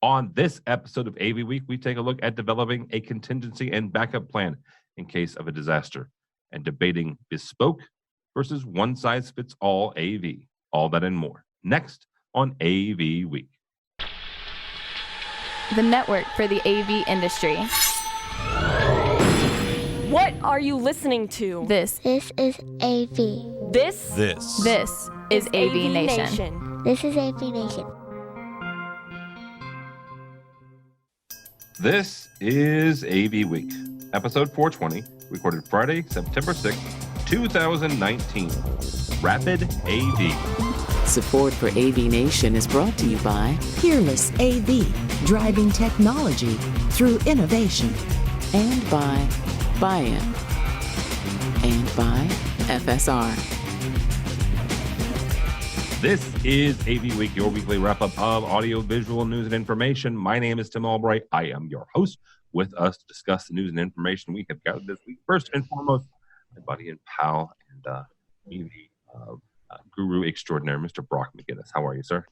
On this episode of AV Week, we take a look at developing a contingency and backup plan in case of a disaster and debating bespoke versus one-size-fits-all AV. All that and more. Next on AV Week. The network for the AV industry. What are you listening to? This is AV. This is AVNation. This is AVNation. This is AV Week, episode 420, recorded Friday, September 6th, 2019. Rapid AV. Support for AVNation is brought to you by Peerless AV, driving technology through innovation. And by Buy-In. And by FSR. This is AV Week, your weekly wrap-up of audio-visual news and information. My name is Tim Albright. I am your host. With us to discuss the news and information we have gathered this week. First and foremost, my buddy and pal and AV guru extraordinaire, Mr. Brock McGinnis. How are you, sir?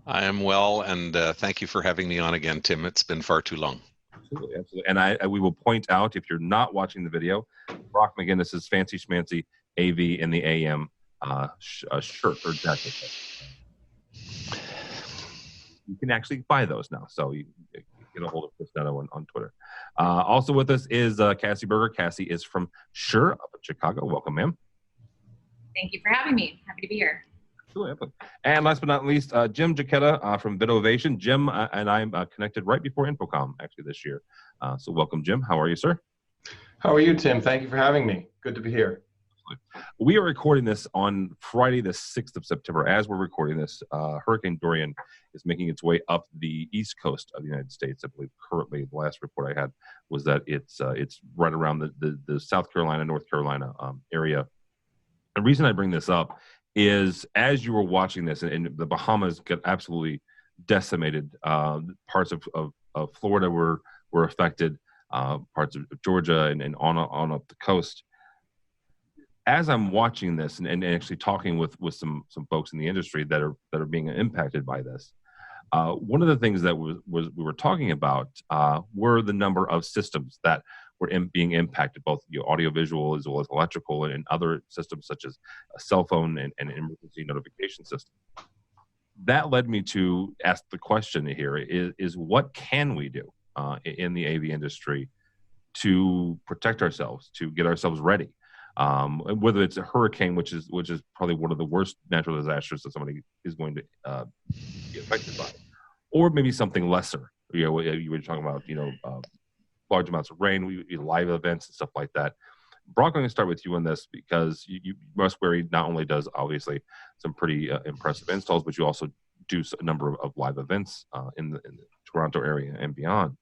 I am well, and thank you for having me on again, Tim. It's been far too long. Absolutely, absolutely. And we will point out, if you're not watching the video, Brock McGinnis's fancy schmancy AV in the AM shirt or jacket. You can actually buy those now, so you get a hold of Chris Netto on Twitter. Also with us is Cassie Berger. Cassie is from Shure up in Chicago. Welcome, ma'am. Thank you for having me. Happy to be here. And last but not least, Jim Giacchetta from AVWeek. Jim and I connected right before InfoComm, actually, this year. So welcome, Jim. How are you, sir? How are you, Tim? Thank you for having me. Good to be here. We are recording this on Friday, the 6th of September. As we're recording this, Hurricane Dorian is making its way up the east coast of the United States. I believe currently the last report I had was that it's right around the South Carolina, North Carolina area. The reason I bring this up is as you were watching this, and the Bahamas got absolutely decimated. Parts of Florida were affected, parts of Georgia and on up the coast. As I'm watching this and actually talking with some folks in the industry that are being impacted by this, one of the things that we were talking about were the number of systems that were being impacted, both audiovisual as well as electrical and other systems such as a cell phone and an emergency notification system. That led me to ask the question here: is what can we do in the AV industry to protect ourselves, to get ourselves ready? Whether it's a hurricane, which is probably one of the worst natural disasters that somebody is going to be affected by, or maybe something lesser. You were talking about large amounts of rain, live events and stuff like that. Brock, I'm going to start with you on this because you Musberry not only does obviously some pretty impressive installs, but you also do a number of live events in the Toronto area and beyond.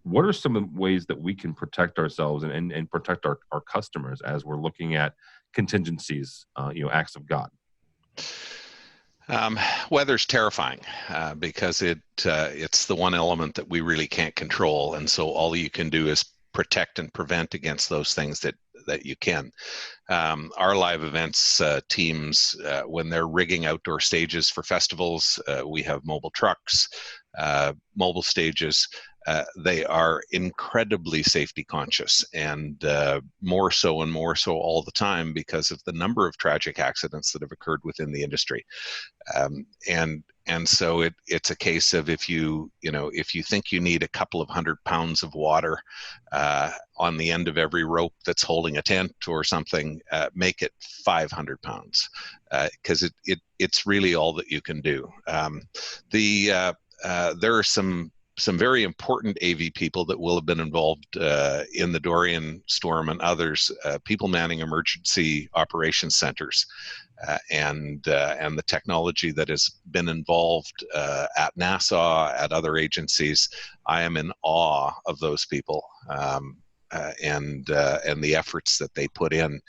What are some of the ways that we can protect ourselves and protect our customers as we're looking at contingencies, acts of God? Weather's terrifying because it's the one element that we really can't control, and so all you can do is protect and prevent against those things that you can. Our live events teams, when they're rigging outdoor stages for festivals, we have mobile trucks, mobile stages. They are incredibly safety conscious, and more so all the time because of the number of tragic accidents that have occurred within the industry. And so it's a case of if you think you need a couple of 100 pounds of water on the end of every rope that's holding a tent or something, make it 500 pounds because it's really all that you can do. There are some very important AV people that will have been involved in the Dorian storm and others, people manning emergency operations centers, and the technology that has been involved at NASA, at other agencies. I am in awe of those people and the efforts that they put in.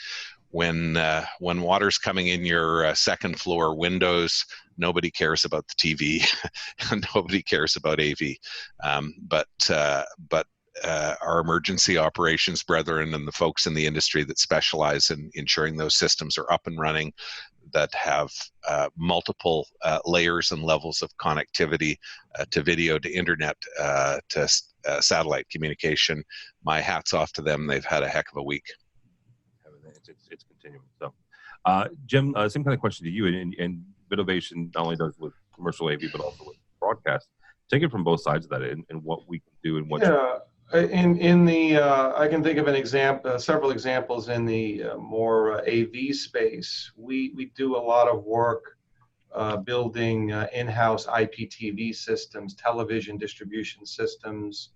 When water's coming in your second floor windows, nobody cares about the TV, and nobody cares about AV. But our emergency operations brethren and the folks in the industry that specialize in ensuring those systems are up and running, that have multiple layers and levels of connectivity to video, to internet, to satellite communication. My hat's off to them. They've had a heck of a week. It's continuing. So, Jim, same kind of question to you. And AVNation not only does with commercial AV, but also with broadcast. Take it from both sides of that, and what we can do and what. Yeah, in the I can think of an example, several examples in the more AV space. We do a lot of work building in-house IPTV systems, television distribution systems,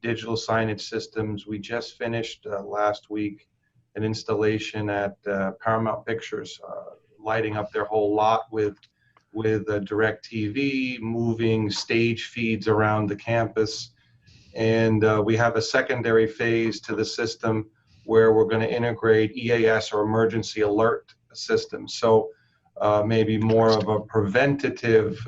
digital signage systems. We just finished last week an installation at Paramount Pictures, lighting up their whole lot with DirecTV, moving stage feeds around the campus. And we have a secondary phase to the system where we're going to integrate EAS or emergency alert systems. So maybe more of a preventative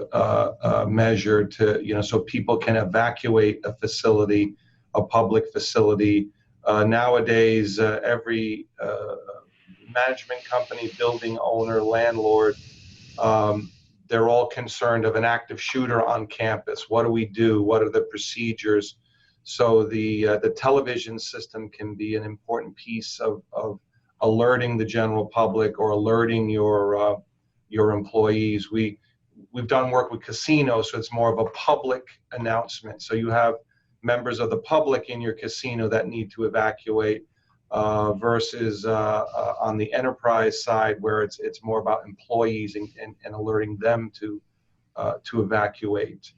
measure to, so people can evacuate a facility, a public facility. Nowadays, every management company, building owner, landlord, they're all concerned of an active shooter on campus. What do we do? What are the procedures? So the television system can be an important piece of alerting the general public or alerting your employees. We've done work with casinos, so it's more of a public announcement. So you have members of the public in your casino that need to evacuate, versus on the enterprise side where it's more about employees and alerting them to evacuate.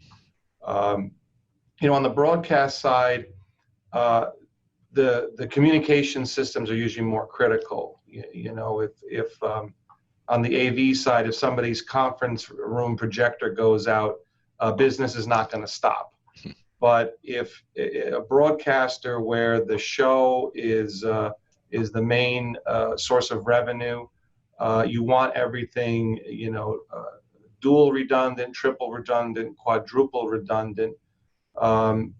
On the broadcast side, the communication systems are usually more critical. If on the AV side, if somebody's conference room projector goes out, business is not going to stop. But if a broadcaster where the show is the main source of revenue, you want everything, dual redundant, triple redundant, quadruple redundant. An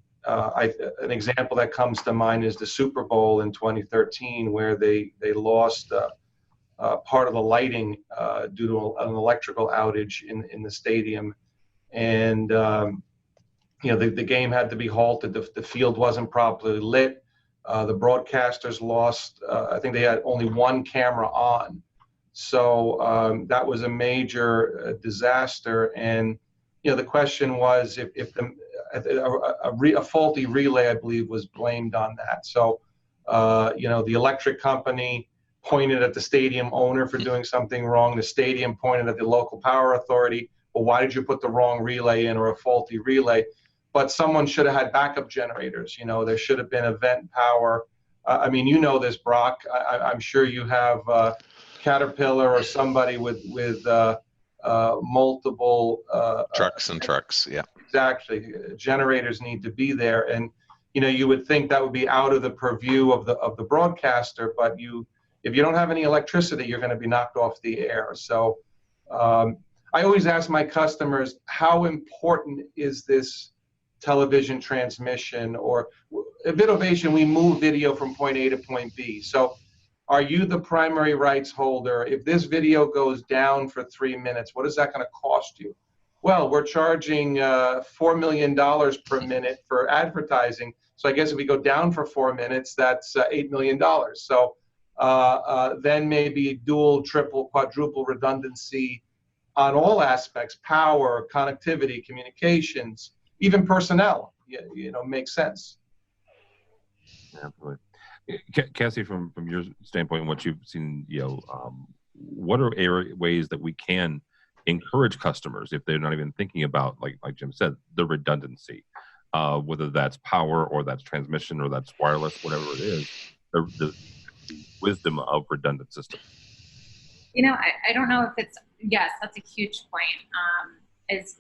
example that comes to mind is the Super Bowl in 2013, where they lost part of the lighting due to an electrical outage in the stadium, and the game had to be halted. The field wasn't properly lit. The broadcasters lost. I think they had only one camera on, so that was a major disaster. And the question was if a faulty relay, I believe, was blamed on that. So the electric company pointed at the stadium owner for doing something wrong. The stadium pointed at the local power authority. Well, why did you put the wrong relay in or a faulty relay? But someone should have had backup generators. There should have been event power. This, Brock. I'm sure you have Caterpillar or somebody with multiple trucks and trucks. Yeah, exactly. Generators need to be there, and you would think that would be out of the purview of the broadcaster. But if you don't have any electricity, you're going to be knocked off the air. So I always ask my customers, how important is this television transmission? Or at AVNation, we move video from point A to point B. So are you the primary rights holder? If this video goes down for 3 minutes, what is that going to cost you? Well, we're charging $4 million per minute for advertising. So I guess if we go down for 4 minutes, that's $8 million. So then maybe dual, triple, quadruple redundancy on all aspects: power, connectivity, communications, even personnel, makes sense. Absolutely. Cassie, from your standpoint and what you've seen, what are ways that we can encourage customers, if they're not even thinking about, like Jim said, the redundancy, whether that's power or that's transmission or that's wireless, whatever it is, the wisdom of redundant systems? I don't know if it's, yes, that's a huge point. It's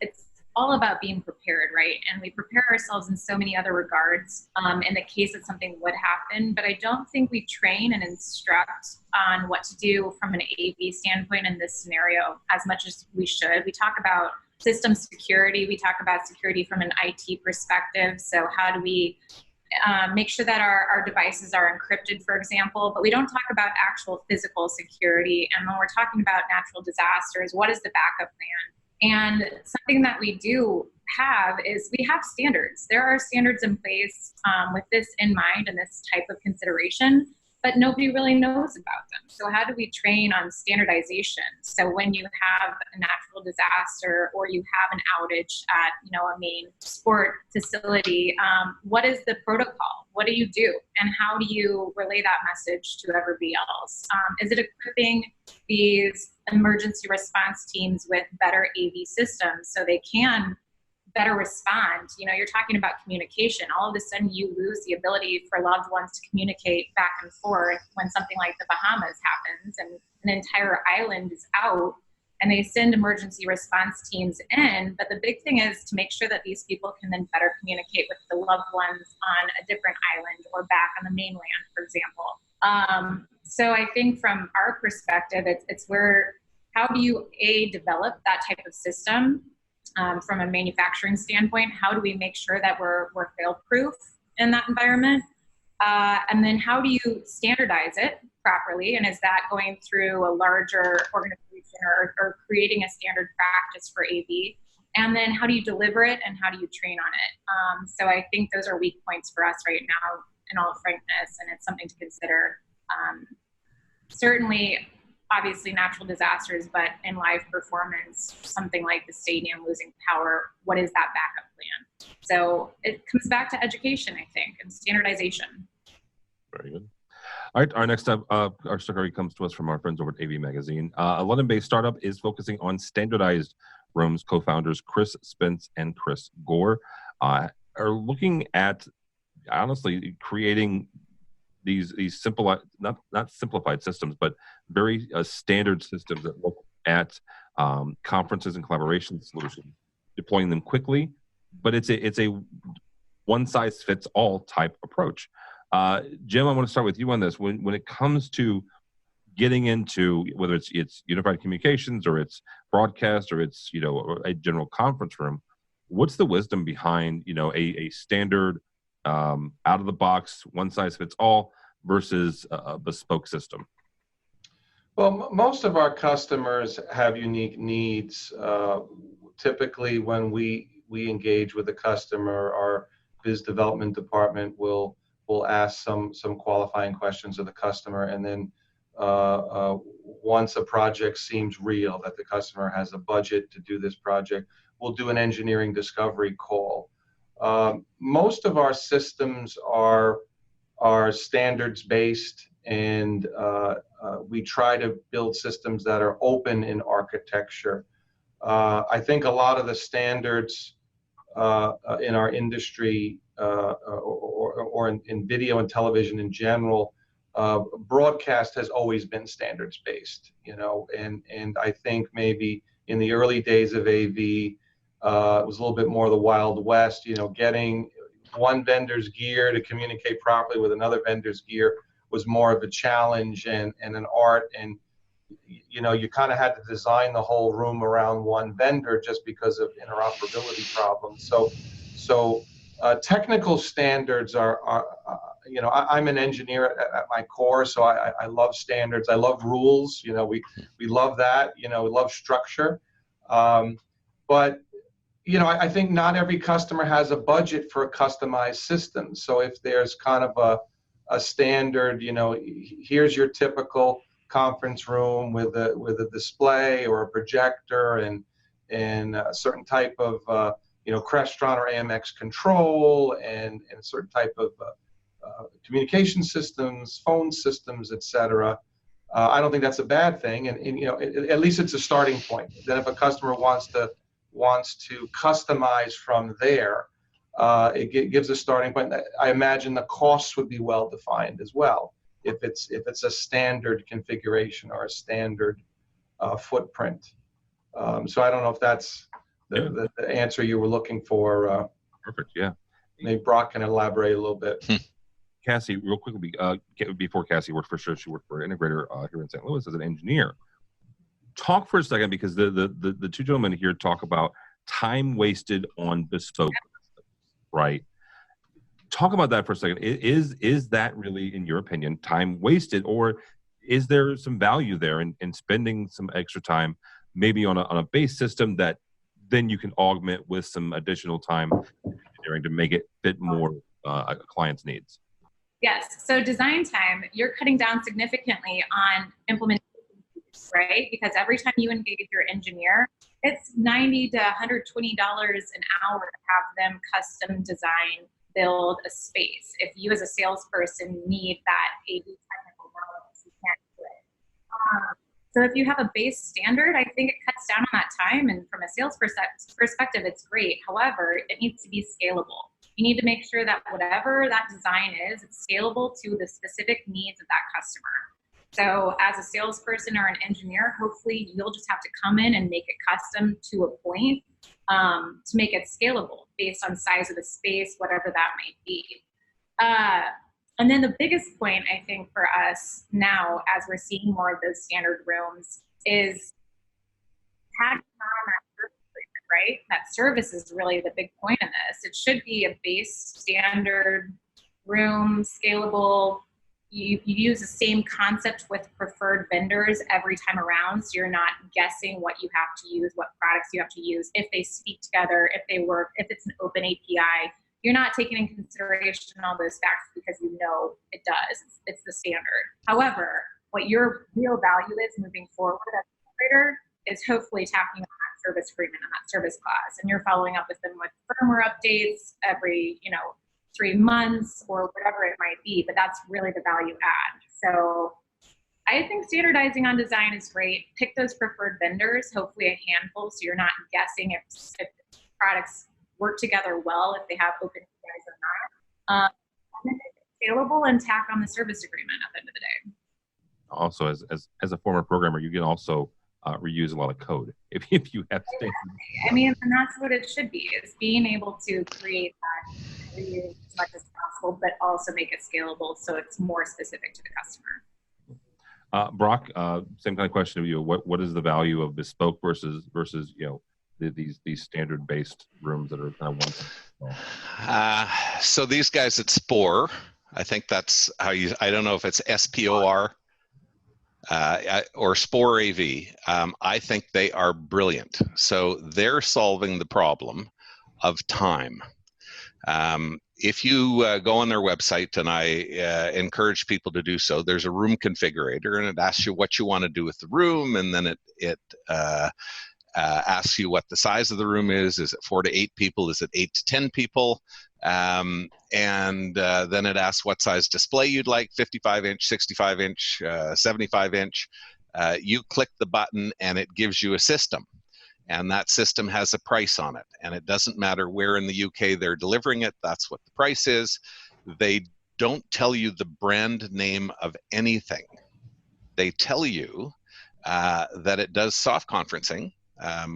all about being prepared, right? And we prepare ourselves in so many other regards in the case that something would happen, but I don't think we train and instruct on what to do from an AV standpoint in this scenario as much as we should. We talk about system security, we talk about security from an IT perspective. So how do we make sure that our devices are encrypted, for example, but we don't talk about actual physical security. And when we're talking about natural disasters, what is the backup plan? And something that we do have is we have standards. There are standards in place with this in mind and this type of consideration, but nobody really knows about them. So how do we train on standardization? So when you have a natural disaster or you have an outage at, a main sport facility, what is the protocol? What do you do? And how do you relay that message to everybody else? Is it equipping these emergency response teams with better AV systems so they can better respond? You're talking about communication. All of a sudden you lose the ability for loved ones to communicate back and forth when something like the Bahamas happens and an entire island is out, and they send emergency response teams in. But the big thing is to make sure that these people can then better communicate with the loved ones on a different island or back on the mainland, for example. So I think from our perspective, it's where, how do you develop that type of system? From a manufacturing standpoint, how do we make sure that we're fail-proof in that environment? And then how do you standardize it properly? And is that going through a larger organization or creating a standard practice for AV? And then how do you deliver it and how do you train on it? So I think those are weak points for us right now, in all frankness, and it's something to consider. Certainly, obviously natural disasters, but in live performance, something like the stadium losing power, what is that backup plan? So it comes back to education, I think, and standardization. Very good. All right, our next up, our story comes to us from our friends over at AV Magazine. A London-based startup is focusing on standardized rooms. Co-founders Chris Spence and Chris Gore are looking at, honestly, creating these simple, not simplified systems, but very standard systems that look at conferences and collaboration solutions, deploying them quickly. But it's a one size fits all type approach. Jim, I want to start with you on this. When it comes to getting into whether it's unified communications or it's broadcast or it's a general conference room, what's the wisdom behind a standard out of the box one size fits all versus a bespoke system? Well, most of our customers have unique needs. Typically, when we engage with a customer, our biz development department will ask some qualifying questions of the customer, and then once a project seems real, that the customer has a budget to do this project, we'll do an engineering discovery call. Most of our systems are standards based, and we try to build systems that are open in architecture. I think a lot of the standards in our industry or in video and television in general, broadcast has always been standards based, and I think maybe in the early days of AV, it was a little bit more the Wild West, getting one vendor's gear to communicate properly with another vendor's gear was more of a challenge and an art, and you kind of had to design the whole room around one vendor just because of interoperability problems. So technical standards are I'm an engineer at my core, so I love standards. I love rules. We love that. We love structure. But I think not every customer has a budget for a customized system. So if there's kind of a standard, here's your typical conference room with a display or a projector and a certain type of Crestron or AMX control and a certain type of communication systems, phone systems, etc. I don't think that's a bad thing, and at least it's a starting point. Then if a customer wants to customize from there, it gives a starting point. I imagine the costs would be well defined as well if it's a standard configuration or a standard footprint. So I don't know if that's the answer you were looking for. Perfect. Yeah. Maybe Brock can elaborate a little bit. Cassie, real quickly, before Cassie worked for sure, she worked for an integrator here in St. Louis as an engineer. Talk for a second, because the two gentlemen here talk about time wasted on bespoke systems, right? talk about that for a second. Is that really, in your opinion, time wasted, or is there some value there in spending some extra time, maybe on a base system that then you can augment with some additional time engineering to make it fit more a client's needs? Yes. So design time, you're cutting down significantly on implementation, right? Because every time you engage your engineer, it's $90 to $120 an hour to have them custom design, build a space. If you as a salesperson need that AV technical knowledge, you can't do it. So if you have a base standard, I think it cuts down on that time. And from a sales perspective, it's great. However, it needs to be scalable. You need to make sure that whatever that design is, it's scalable to the specific needs of that customer. So as a salesperson or an engineer, hopefully you'll just have to come in and make it custom to a point to make it scalable based on size of the space, whatever that might be. And then the biggest point, I think, for us now, as we're seeing more of those standard rooms, is tagging on that service agreement, right? That service is really the big point in this. It should be a base standard room, scalable. You use the same concept with preferred vendors every time around, so you're not guessing what you have to use, what products you have to use, if they speak together, if they work, if it's an open API. You're not taking into consideration all those facts because you know it does. It's the standard. However, what your real value is moving forward as an operator is hopefully tapping on that service agreement and that service clause, and you're following up with them with firmware updates every 3 months or whatever it might be, but that's really the value add. So I think standardizing on design is great. Pick those preferred vendors, hopefully a handful, so you're not guessing if products work together well, if they have open APIs or not. And then it's scalable and tack on the service agreement at the end of the day. Also, as a former programmer, you can also reuse a lot of code if you have to. I mean, and that's what it should be, is being able to create that reuse as much as possible, but also make it scalable so it's more specific to the customer. Brock, same kind of question of you. What is the value of bespoke versus these standard based rooms that are kind of one? So these guys at Spore, I think that's how I don't know if it's SPOR or Spore AV. I think they are brilliant. So they're solving the problem of time. If you go on their website, and I encourage people to do so, there's a room configurator, and it asks you what you want to do with the room, and then it asks you what the size of the room is. Is it 4 to 8 people? Is it 8 to 10 people? And then it asks what size display you'd like, 55-inch, 65-inch, 75-inch. You click the button and it gives you a system. And that system has a price on it. And it doesn't matter where in the UK they're delivering it, that's what the price is. They don't tell you the brand name of anything. They tell you that it does soft conferencing.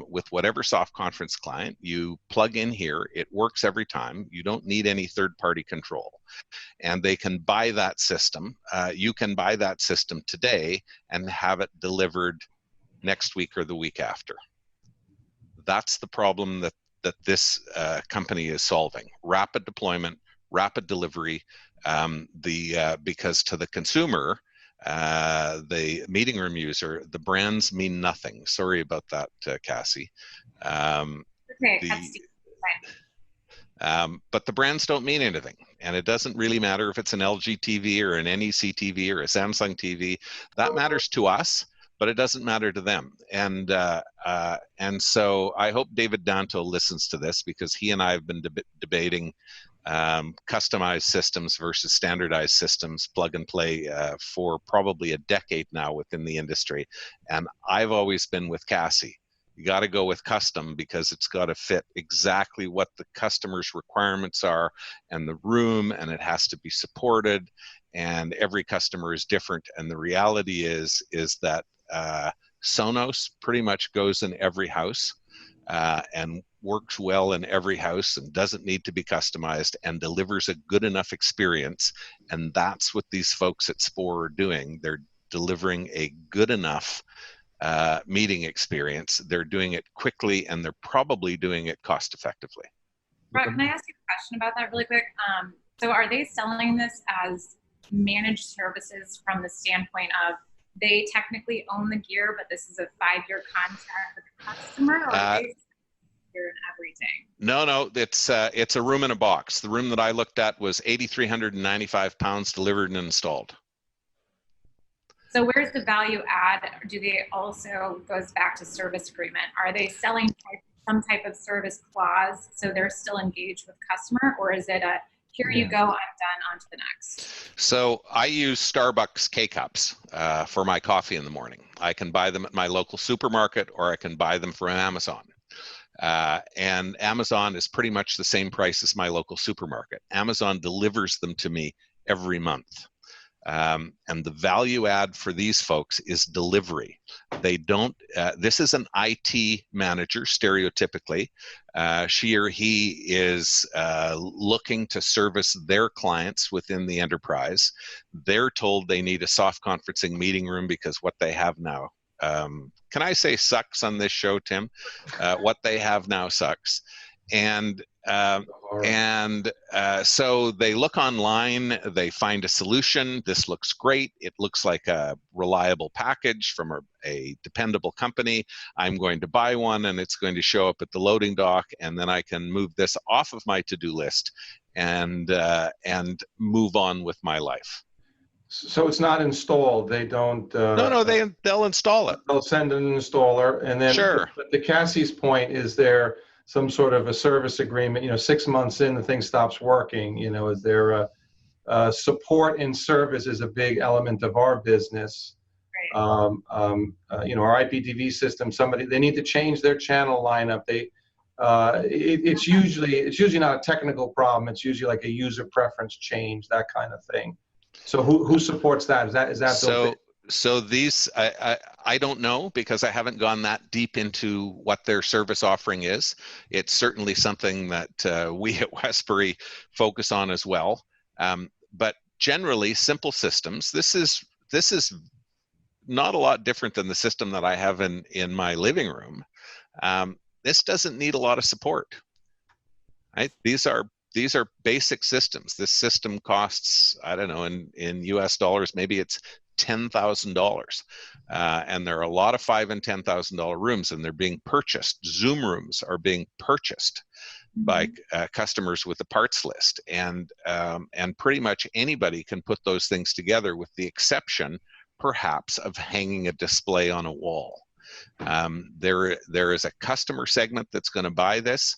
With whatever soft conference client you plug in here, it works every time. You don't need any third-party control, and they can buy that system. You can buy that system today and have it delivered next week or the week after. That's the problem that this company is solving: rapid deployment, rapid delivery. Because to the consumer, the meeting room user, the brands mean nothing. Sorry about that, Cassie. But the brands don't mean anything, and it doesn't really matter if it's an LG TV or an NEC TV or a Samsung TV. That matters to us, but it doesn't matter to them. And so I hope David Danto listens to this, because he and I have been debating customized systems versus standardized systems, plug and play, for probably a decade now within the industry. And I've always been with Cassie. You got to go with custom, because it's got to fit exactly what the customer's requirements are and the room, and it has to be supported, and every customer is different. And the reality is that Sonos pretty much goes in every house and works well in every house and doesn't need to be customized and delivers a good enough experience. And that's what these folks at Spore are doing. They're delivering a good enough meeting experience. They're doing it quickly, and they're probably doing it cost effectively. Brock, can I ask you a question about that really quick? So are they selling this as managed services from the standpoint of they technically own the gear, but this is a 5-year contract with the customer, or are they gear and everything? No, it's a room in a box. The room that I looked at was 8,395 pounds delivered and installed. So where's the value add? Do they also, goes back to service agreement, are they selling some type of service clause so they're still engaged with customer, or is it a here you go, I'm done, on to the next? So I use Starbucks K-Cups for my coffee in the morning. I can buy them at my local supermarket, or I can buy them from Amazon. And Amazon is pretty much the same price as my local supermarket. Amazon delivers them to me every month. And the value add for these folks is delivery. They don't, this is an IT manager, stereotypically. She or he is looking to service their clients within the enterprise. They're told they need a soft conferencing meeting room because what they have now, can I say sucks on this show, Tim? What they have now sucks. So they look online, they find a solution. This looks great. It looks like a reliable package from a dependable company. I'm going to buy one, and it's going to show up at the loading dock, and then I can move this off of my to-do list and move on with my life. So it's not installed. They don't. No, they'll install it. They'll send an installer, and then. Sure. But to Cassie's point, is there some sort of a service agreement? 6 months in, the thing stops working. Is there a support in service is a big element of our business. Right. Our IPTV system. They need to change their channel lineup. It's usually not a technical problem. It's usually like a user preference change, that kind of thing. So who supports that? Is that so these I don't know, because I haven't gone that deep into what their service offering is. It's certainly something that we at Westbury focus on as well. But generally, simple systems. This is not a lot different than the system that I have in my living room. This doesn't need a lot of support. Right? These are basic systems. This system costs, I don't know, in US dollars, maybe it's $10,000. And there are a lot of $5,000 and $10,000 rooms, and they're being purchased. Zoom rooms are being purchased by customers with a parts list. And pretty much anybody can put those things together, with the exception, perhaps, of hanging a display on a wall. There is a customer segment that's going to buy this.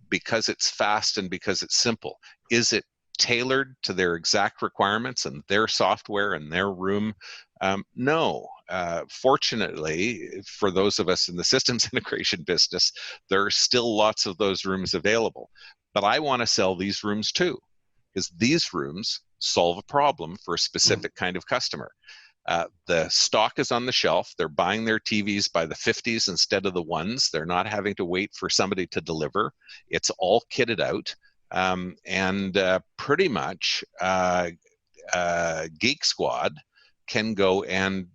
Because it's fast and because it's simple. Is it tailored to their exact requirements and their software and their room? No. Fortunately, for those of us in the systems integration business, there are still lots of those rooms available. But I want to sell these rooms too, because these rooms solve a problem for a specific kind of customer. The stock is on the shelf. They're buying their TVs by the 50s instead of the ones. They're not having to wait for somebody to deliver. It's all kitted out. Pretty much Geek Squad can go and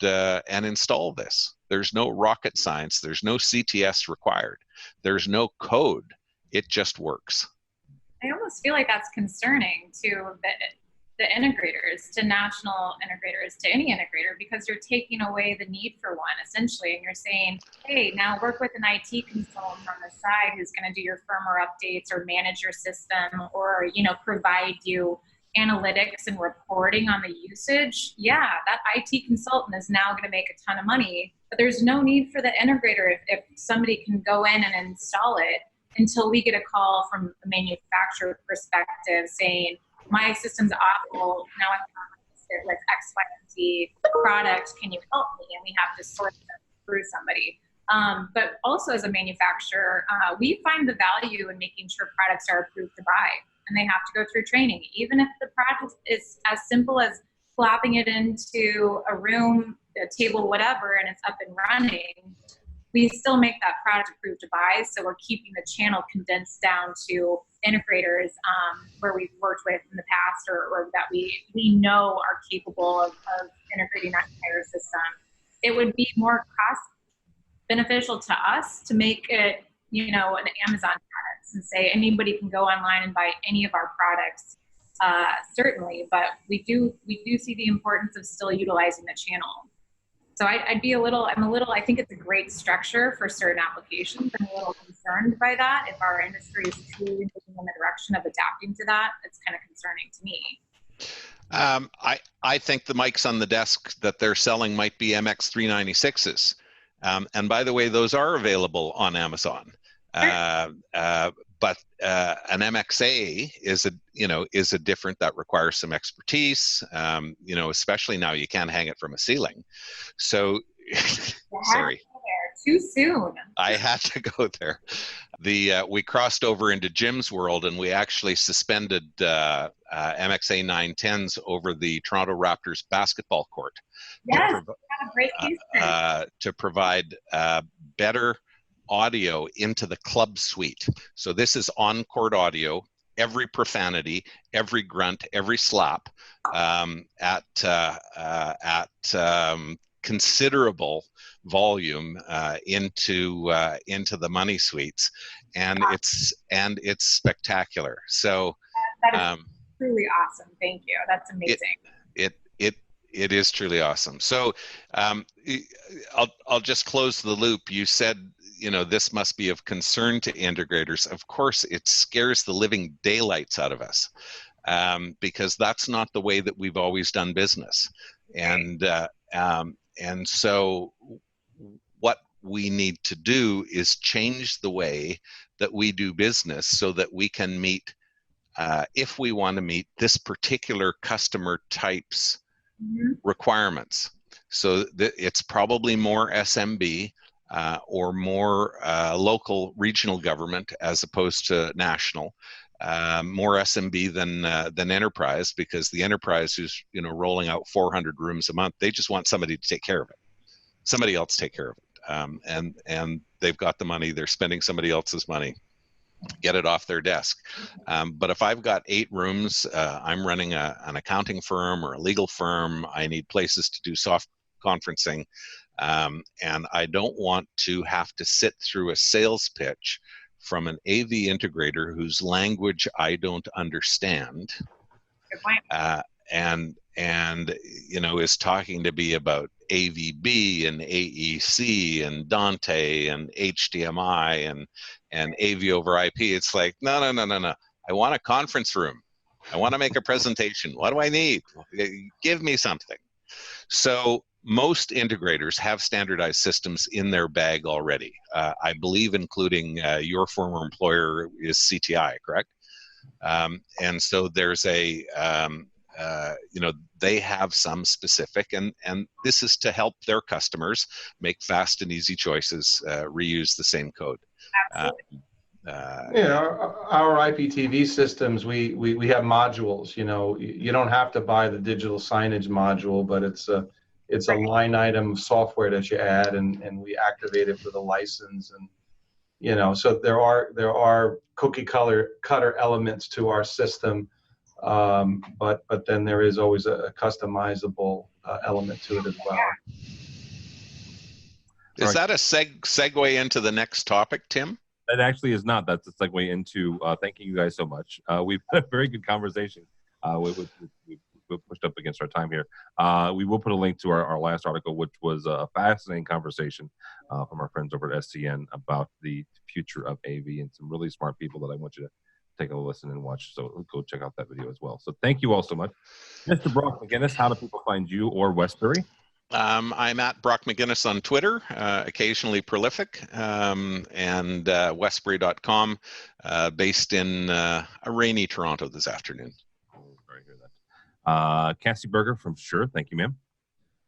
install this. There's no rocket science. There's no CTS required. There's no code. It just works. I almost feel like that's concerning to the integrators, to national integrators, to any integrator, because you're taking away the need for one, essentially, and you're saying, hey, now work with an IT consultant on the side who's going to do your firmware updates or manage your system, or provide you analytics and reporting on the usage. Yeah, that IT consultant is now going to make a ton of money, but there's no need for the integrator if somebody can go in and install it, until we get a call from a manufacturer perspective saying, my system's awful, now I'm conflicted with X, Y, and Z product, can you help me? And we have to sort them through somebody. But also as a manufacturer, we find the value in making sure products are approved to buy, and they have to go through training. Even if the product is as simple as plopping it into a room, a table, whatever, and it's up and running, we still make that product approved to buy. So we're keeping the channel condensed down to integrators where we've worked with in the past, or that we know are capable of integrating that entire system. It would be more cost beneficial to us to make it an Amazon products and say anybody can go online and buy any of our products. Certainly, but we do see the importance of still utilizing the channel. So I think it's a great structure for certain applications. I'm a little concerned by that. If our industry is truly moving in the direction of adapting to that, it's kind of concerning to me. I think the mics on the desk that they're selling might be MX396s. And by the way, those are available on Amazon. But an MXA is a different, that requires some expertise. Especially now you can't hang it from a ceiling. So, sorry. Too soon. I had to go there. We crossed over into Jim's world, and we actually suspended MXA 910s over the Toronto Raptors basketball court. Yes, a great case to provide better audio into the club suite. So this is on-court audio, every profanity, every grunt, every slap at considerable volume into the money suites, and it's spectacular. So that is truly awesome. Thank you. That's amazing. It is truly awesome. So I'll just close the loop. You said, this must be of concern to integrators. Of course, it scares the living daylights out of us because that's not the way that we've always done business. And so what we need to do is change the way that we do business so that we can meet, if we want to meet this particular customer type's requirements. So it's probably more SMB or more local regional government as opposed to national. More SMB than enterprise, because the enterprise who's rolling out 400 rooms a month, they just want somebody to take care of it. Somebody else take care of it, and they've got the money. They're spending somebody else's money. Get it off their desk. But if I've got 8 rooms, I'm running an accounting firm or a legal firm. I need places to do soft conferencing, and I don't want to have to sit through a sales pitch from an AV integrator whose language I don't understand, and is talking to me about AVB and AEC and Dante and HDMI and AV over IP. It's like, no. I want a conference room. I want to make a presentation. What do I need? Give me something. So most integrators have standardized systems in their bag already. I believe including your former employer is CTI, correct? And so there's they have some specific, and this is to help their customers make fast and easy choices, reuse the same code. Our IPTV systems, we have modules. You don't have to buy the digital signage module, but it's a line item software that you add, and we activate it with a license, and so there are cookie cutter elements to our system, but then there is always a customizable element to it as well. Is that a segue into the next topic, Tim? That actually is not. That's a segue into thanking you guys so much. We've had a very good conversation. We pushed up against our time here. We will put a link to our last article, which was a fascinating conversation from our friends over at SCN about the future of AV, and some really smart people that I want you to take a listen and watch. So go check out that video as well. So thank you all so much. Mr. Brock McGinnis, how do people find you or Westbury? I'm at Brock McGinnis on Twitter, occasionally prolific, and westbury.com, based in a rainy Toronto this afternoon. Sorry to hear that. Cassie Berger from Shure, thank you, ma'am.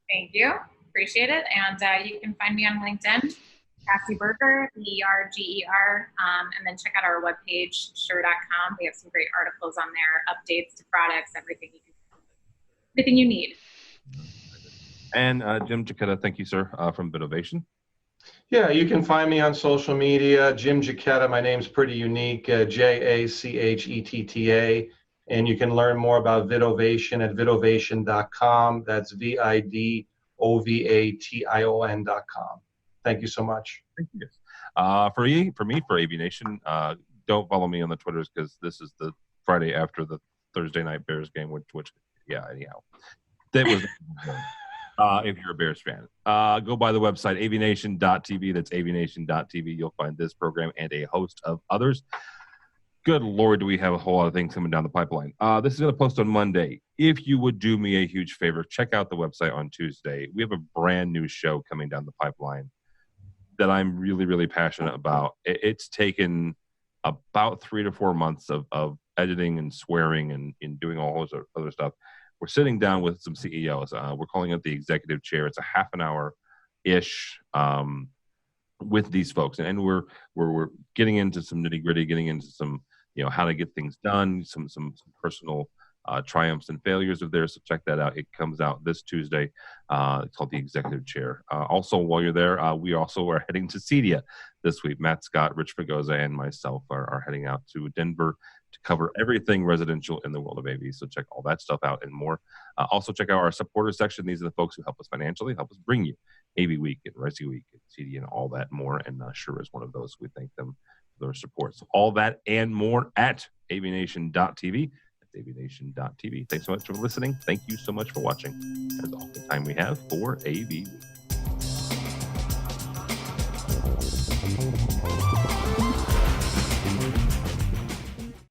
Thank you. Appreciate it. And you can find me on LinkedIn, Cassie Berger, B-E-R-G-E-R, and then check out our webpage, shure.com. We have some great articles on there, updates to products, everything you need. And Jim Giacchetta, thank you, sir, from AVNation. Yeah, you can find me on social media, Jim Giacchetta. My name's pretty unique, Jachetta. And you can learn more about Vidovation at vidovation.com. That's VIDOVATION.com. Thank you so much. Thank you. For me, for AVNation, don't follow me on the Twitters because this is the Friday after the Thursday night Bears game, which yeah, anyhow. That was if you're a Bears fan. Go by the website, avnation.tv. That's avnation.tv. You'll find this program and a host of others. Good Lord, do we have a whole lot of things coming down the pipeline. This is going to post on Monday. If you would do me a huge favor, check out the website on Tuesday. We have a brand new show coming down the pipeline that I'm really, really passionate about. It's taken about 3 to 4 months of editing and swearing and doing all this other stuff. We're sitting down with some CEOs. We're calling it the executive chair. It's a half an hour-ish with these folks. And we're getting into some nitty-gritty, getting into some, how to get things done, some personal triumphs and failures of theirs. So check that out. It comes out this Tuesday. It's called the Executive Chair. Also, while you're there, we also are heading to CEDIA this week. Matt Scott, Rich Fagoza, and myself are heading out to Denver to cover everything residential in the world of AV. So check all that stuff out and more. Also check out our supporter section. These are the folks who help us financially, help us bring you AVWeek and ResiWeek and CEDIA and all that more. And Sure is one of those. We thank them for their support. So all that and more at avnation.tv. AVNation.tv. Thanks so much for listening. Thank you so much for watching. That's all the time we have for AV Week.